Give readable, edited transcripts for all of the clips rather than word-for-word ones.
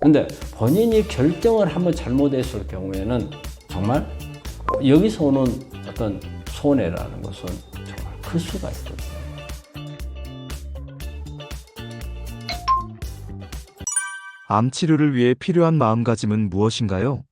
근데 본인이 결정을 한번 잘못했을 경우에는 정말 여기서 오는 어떤 손해라는 것은 정말 클 수가 있거든요. 암 치료를 위해 필요한 마음가짐은 무엇인가요?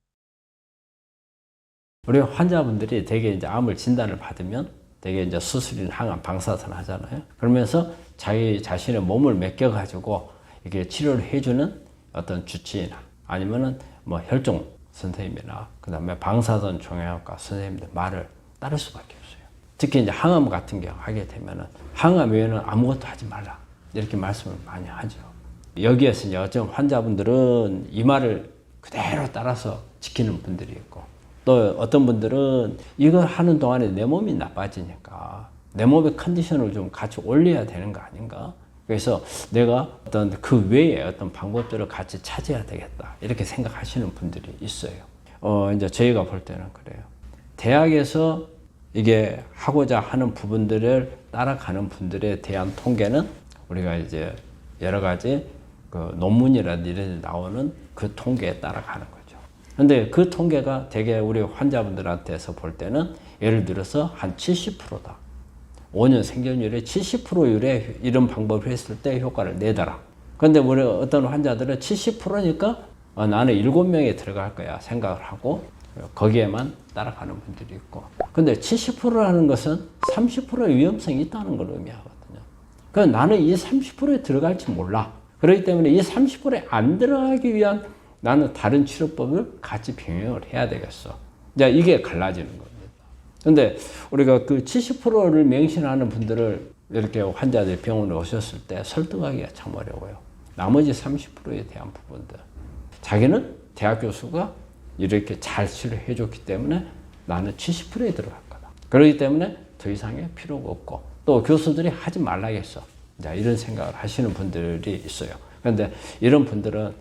우리 환자분들이 대개 이제 암을 진단을 받으면 대개 이제 수술이나 항암 방사선 하잖아요. 그러면서 자기 자신의 몸을 맡겨가지고 이게 치료를 해주는 어떤 주치의나 아니면은 뭐 혈종 선생님이나 그 다음에 방사선 종양학과 선생님들 말을 따를 수밖에 없어요. 특히 이제 항암 같은 경우 하게 되면은 항암 외에는 아무것도 하지 말라 이렇게 말씀을 많이 하죠. 여기에서 이제 어떤 환자분들은 이 말을 그대로 따라서 지키는 분들이 있고 또 어떤 분들은 이걸 하는 동안에 내 몸이 나빠지니까 내 몸의 컨디션을 좀 같이 올려야 되는 거 아닌가? 그래서 내가 어떤 그 외에 어떤 방법들을 같이 찾아야 되겠다. 이렇게 생각하시는 분들이 있어요. 이제 저희가 볼 때는 그래요. 대학에서 이게 하고자 하는 부분들을 따라가는 분들에 대한 통계는 우리가 이제 여러 가지 그 논문이라든지 이런 데 나오는 그 통계에 따라가는 거죠. 근데 그 통계가 되게 우리 환자분들한테서 볼 때는 예를 들어서 한 70%다. 5년 생존율의 70%율의 이런 방법을 했을 때 효과를 내더라. 그런데 우리 어떤 환자들은 70%니까 나는 7명에 들어갈 거야 생각을 하고 거기에만 따라가는 분들이 있고. 근데 70%라는 것은 30%의 위험성이 있다는 걸 의미하거든요. 그래서 나는 이 30%에 들어갈지 몰라. 그렇기 때문에 이 30%에 안 들어가기 위한 나는 다른 치료법을 같이 병행을 해야 되겠어. 이제 이게 갈라지는 겁니다. 근데 우리가 그 70%를 맹신하는 분들을 이렇게 환자들이 병원에 오셨을 때 설득하기가 참 어려워요. 나머지 30%에 대한 부분들. 자기는 대학 교수가 이렇게 잘 치료해 줬기 때문에 나는 70%에 들어갈 거다. 그렇기 때문에 더 이상의 필요가 없고 또 교수들이 하지 말라겠어. 이런 생각을 하시는 분들이 있어요. 그런데 이런 분들은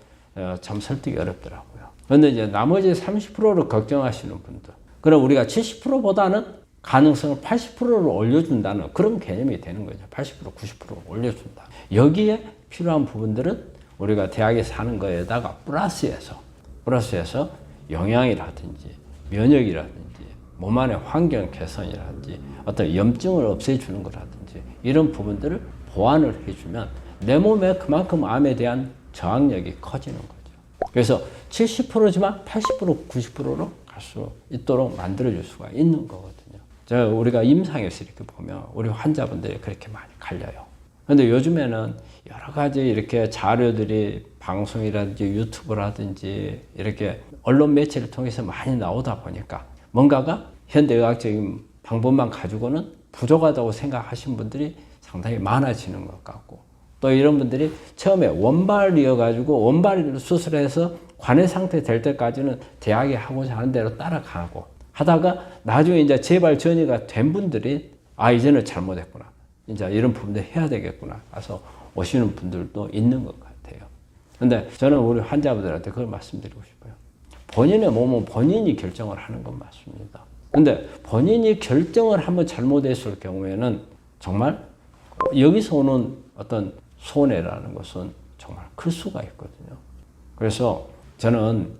참 설득이 어렵더라고요. 그런데 이제 나머지 30%를 걱정하시는 분들. 그럼 우리가 70%보다는 가능성을 80%로 올려준다는 그런 개념이 되는 거죠. 80%, 90%로 올려준다. 여기에 필요한 부분들은 우리가 대학에서 하는 거에다가 플러스해서 영양이라든지 면역이라든지 몸 안의 환경 개선이라든지 어떤 염증을 없애주는 거라든지 이런 부분들을 보완을 해주면 내 몸에 그만큼 암에 대한 저항력이 커지는 거죠. 그래서 70%지만 80%, 90%로 갈 수 있도록 만들어줄 수가 있는 거거든요. 우리가 임상에서 이렇게 보면 우리 환자분들이 그렇게 많이 갈려요. 근데 요즘에는 여러 가지 이렇게 자료들이 방송이라든지 유튜브라든지 이렇게 언론 매체를 통해서 많이 나오다 보니까 뭔가가 현대의학적인 방법만 가지고는 부족하다고 생각하신 분들이 상당히 많아지는 것 같고 또 이런 분들이 처음에 원발이어가지고 원발 수술해서 관해 상태 될 때까지는 대학에 하고자 하는 대로 따라가고 하다가 나중에 이제 재발 전이가 된 분들이 이제는 잘못했구나. 이제 이런 부분들 해야 되겠구나. 가서 오시는 분들도 있는 것 같아요. 근데 저는 우리 환자분들한테 그걸 말씀드리고 싶어요. 본인의 몸은 본인이 결정을 하는 건 맞습니다. 근데 본인이 결정을 한번 잘못했을 경우에는 정말 여기서 오는 어떤 손해라는 것은 정말 클 수가 있거든요. 그래서 저는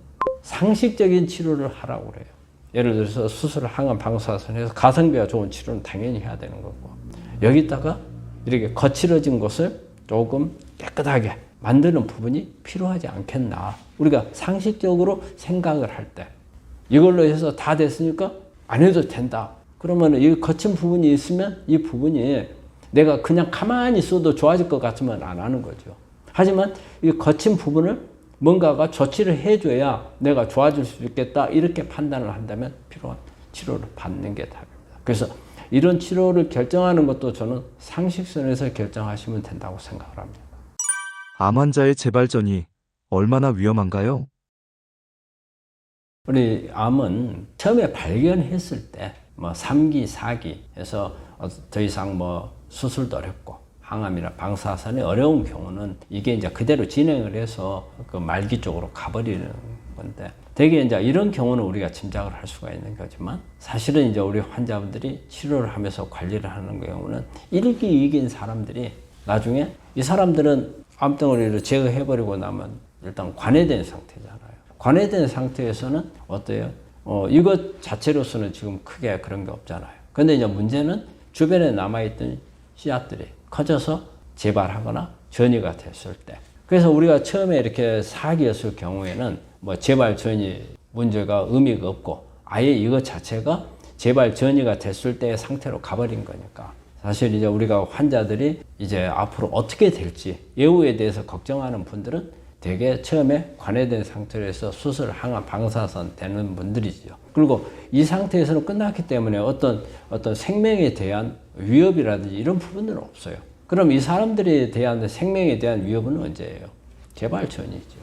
상식적인 치료를 하라고 그래요. 예를 들어서 수술을 항암 방사선해서 가성비가 좋은 치료는 당연히 해야 되는 거고 여기다가 이렇게 거칠어진 것을 조금 깨끗하게 만드는 부분이 필요하지 않겠나. 우리가 상식적으로 생각을 할 때 이걸로 해서 다 됐으니까 안 해도 된다. 그러면 이 거친 부분이 있으면 이 부분이 내가 그냥 가만히 있어도 좋아질 것 같으면 안 하는 거죠. 하지만 이 거친 부분을 뭔가가 조치를 해줘야 내가 좋아질 수 있겠다 이렇게 판단을 한다면 필요한 치료를 받는 게 답입니다. 그래서 이런 치료를 결정하는 것도 저는 상식선에서 결정하시면 된다고 생각을 합니다. 암 환자의 재발 전이 얼마나 위험한가요? 우리 암은 처음에 발견했을 때 뭐 3기, 4기 해서 더 이상 뭐 수술도 어렵고 항암이나 방사선이 어려운 경우는 이게 이제 그대로 진행을 해서 그 말기 쪽으로 가버리는 건데 대개 이제 이런 경우는 우리가 짐작을 할 수가 있는 거지만 사실은 이제 우리 환자분들이 치료를 하면서 관리를 하는 경우는 1기, 2기인 사람들이 나중에 이 사람들은 암덩어리를 제거해버리고 나면 일단 관해된 상태잖아요. 관해된 상태에서는 어때요? 이것 자체로서는 지금 크게 그런 게 없잖아요. 근데 이제 문제는 주변에 남아있던 씨앗들이 커져서 재발하거나 전이가 됐을 때. 그래서 우리가 처음에 이렇게 사기였을 경우에는 뭐 재발 전이 문제가 의미가 없고 아예 이것 자체가 재발 전이가 됐을 때의 상태로 가버린 거니까. 사실 이제 우리가 환자들이 이제 앞으로 어떻게 될지 예후에 대해서 걱정하는 분들은 되게 처음에 관해된 상태에서 수술, 항암, 방사선 되는 분들이죠. 그리고 이 상태에서는 끝났기 때문에 어떤 생명에 대한 위협이라든지 이런 부분은 없어요. 그럼 이 사람들에 대한 생명에 대한 위협은 언제예요? 재발 전이죠.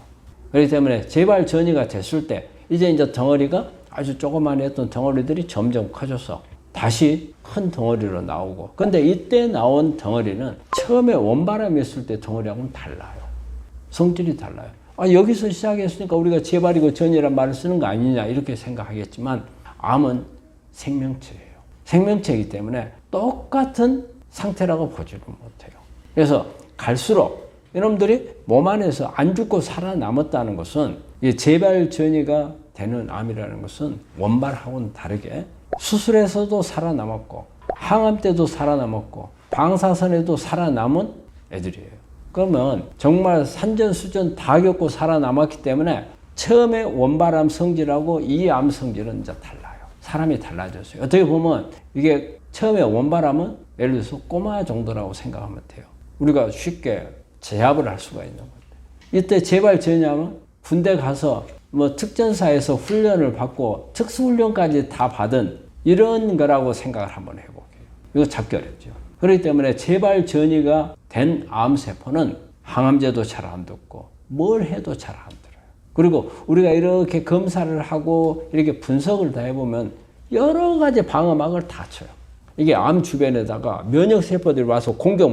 그렇기 때문에 재발 전이가 됐을 때 이제 덩어리가 아주 조그만했던 덩어리들이 점점 커져서 다시 큰 덩어리로 나오고, 근데 이때 나온 덩어리는 처음에 원바람이 있을 때 덩어리하고는 달라요. 성질이 달라요. 여기서 시작했으니까 우리가 재발이고 전이란 말을 쓰는 거 아니냐 이렇게 생각하겠지만 암은 생명체예요. 생명체이기 때문에 똑같은 상태라고 보지를 못해요. 그래서 갈수록 여러분들이 몸 안에서 안 죽고 살아남았다는 것은 이 재발 전이가 되는 암이라는 것은 원발하고는 다르게 수술에서도 살아남았고 항암 때도 살아남았고 방사선에도 살아남은 애들이에요. 그러면 정말 산전수전 다 겪고 살아남았기 때문에 처음에 원발암 성질하고 이 암 성질은 이제 달라요. 사람이 달라졌어요. 어떻게 보면 이게 처음에 원발암은 예를 들어서 꼬마 정도라고 생각하면 돼요. 우리가 쉽게 제압을 할 수가 있는 건데, 이때 재발 전이하면 군대 가서 뭐 특전사에서 훈련을 받고 특수훈련까지 다 받은 이런 거라고 생각을 한번 해볼게요. 이거 잡기 어렵죠. 그렇기 때문에 재발 전이가 된 암세포는 항암제도 잘 안 듣고 뭘 해도 잘 안 들어요. 그리고 우리가 이렇게 검사를 하고 이렇게 분석을 다 해보면 여러 가지 방어막을 다 쳐요. 이게 암 주변에다가 면역세포들이 와서 공격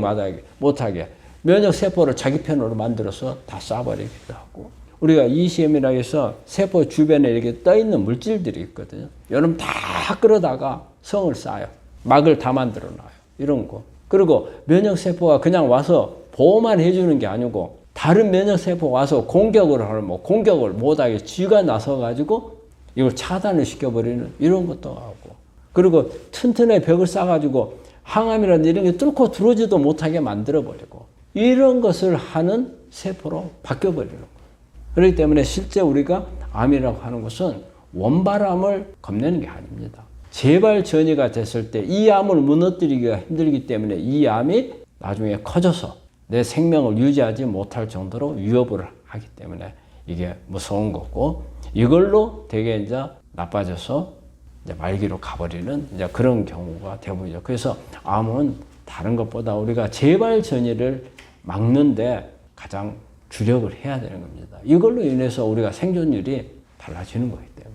못하게 면역세포를 자기 편으로 만들어서 다 쏴버리기도 하고, 우리가 ECM이라고 해서 세포 주변에 이렇게 떠있는 물질들이 있거든요. 여러분 다 끌어다가 성을 쌓아요. 막을 다 만들어 놔요. 이런 거. 그리고 면역세포가 그냥 와서 보호만 해주는 게 아니고 다른 면역세포 와서 공격을 하면 공격을 못하게 쥐가 나서가지고 이걸 차단을 시켜버리는 이런 것도 하고, 그리고 튼튼한 벽을 쌓아가지고 항암이라든지 이런 게 뚫고 들어오지도 못하게 만들어버리고 이런 것을 하는 세포로 바뀌어버리는 거예요. 그렇기 때문에 실제 우리가 암이라고 하는 것은 원발암을 겁내는 게 아닙니다. 재발 전이가 됐을 때 이 암을 무너뜨리기가 힘들기 때문에 이 암이 나중에 커져서 내 생명을 유지하지 못할 정도로 위협을 하기 때문에 이게 무서운 거고, 이걸로 되게 이제 나빠져서 이제 말기로 가버리는 이제 그런 경우가 대부분이죠. 그래서 암은 다른 것보다 우리가 재발 전이를 막는데 가장 주력을 해야 되는 겁니다. 이걸로 인해서 우리가 생존율이 달라지는 거기 때문에.